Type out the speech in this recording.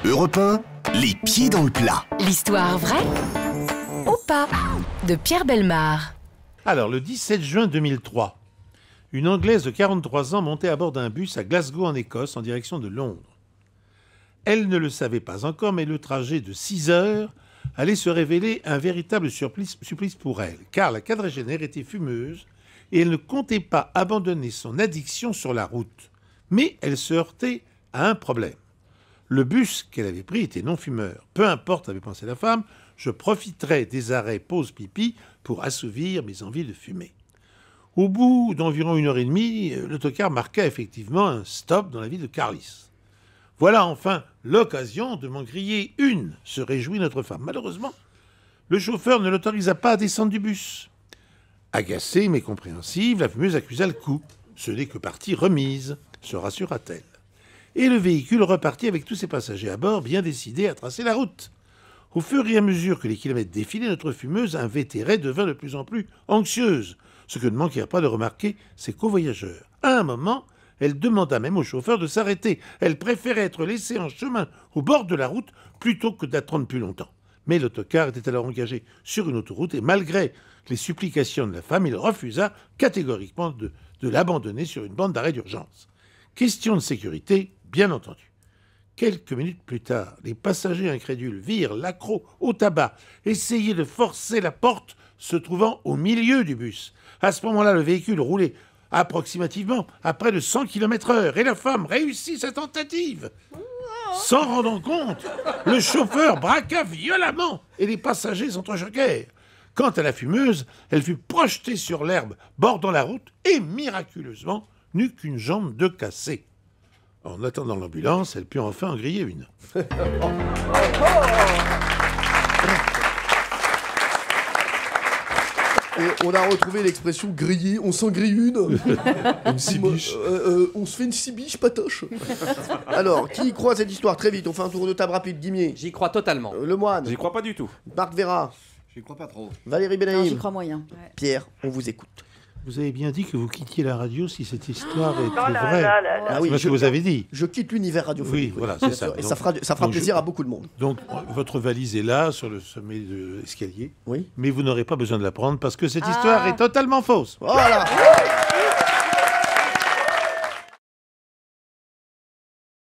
Europe 1, les pieds dans le plat. L'histoire vraie ou pas de Pierre Bellemare. Alors, le 17 juin 2003, une Anglaise de 43 ans montait à bord d'un bus à Glasgow en Écosse en direction de Londres. Elle ne le savait pas encore, mais le trajet de 6 heures allait se révéler un véritable supplice pour elle, car la quadragénaire était fumeuse et elle ne comptait pas abandonner son addiction sur la route. Mais elle se heurtait à un problème. Le bus qu'elle avait pris était non-fumeur. Peu importe, avait pensé la femme, je profiterai des arrêts pause pipi pour assouvir mes envies de fumer. Au bout d'environ 1h30, l'autocar marqua effectivement un stop dans la ville de Carlisle. Voilà enfin l'occasion de m'en griller une, se réjouit notre femme. Malheureusement, le chauffeur ne l'autorisa pas à descendre du bus. Agacée mais compréhensive, la fumeuse accusa le coup. Ce n'est que partie remise, se rassura-t-elle. Et le véhicule repartit avec tous ses passagers à bord, bien décidés à tracer la route. Au fur et à mesure que les kilomètres défilaient, notre fumeuse invétérée devint de plus en plus anxieuse. Ce que ne manquèrent pas de remarquer ses covoyageurs. À un moment, elle demanda même au chauffeur de s'arrêter. Elle préférait être laissée en chemin au bord de la route plutôt que d'attendre plus longtemps. Mais l'autocar était alors engagé sur une autoroute et malgré les supplications de la femme, il refusa catégoriquement de l'abandonner sur une bande d'arrêt d'urgence. Question de sécurité, bien entendu. Quelques minutes plus tard, les passagers incrédules virent l'accro au tabac essayer de forcer la porte se trouvant au milieu du bus. À ce moment-là, le véhicule roulait approximativement à près de 100 km/h et la femme réussit sa tentative. S'en rendant compte, le chauffeur braqua violemment et les passagers s'entrechoquèrent. Quant à la fumeuse, elle fut projetée sur l'herbe bordant la route et miraculeusement n'eut qu'une jambe de cassée. En attendant l'ambulance, elle put enfin en griller une. On a retrouvé l'expression griller, on s'en grille une. Une cibiche. On se fait une cibiche patoche. Alors, qui y croit à cette histoire? Très vite, on fait un tour de table rapide. Guimier. J'y crois totalement. Le Moine. J'y crois pas du tout. Marc Vera. J'y crois pas trop. Valérie Non, j'y Benaïm. crois moyen. Pierre, on vous écoute. Vous avez bien dit que vous quittiez la radio si cette histoire était Oh là vraie. là là là. Ah oui, C'est ce que vous avez dit. Je quitte l'univers radiophonique. Oui, voilà, c'est ça. Et Donc- ça fera donc plaisir à beaucoup de monde. Donc, votre valise est là, sur le sommet de l'escalier. Oui. Mais vous n'aurez pas besoin de la prendre parce que cette histoire est totalement fausse. Voilà.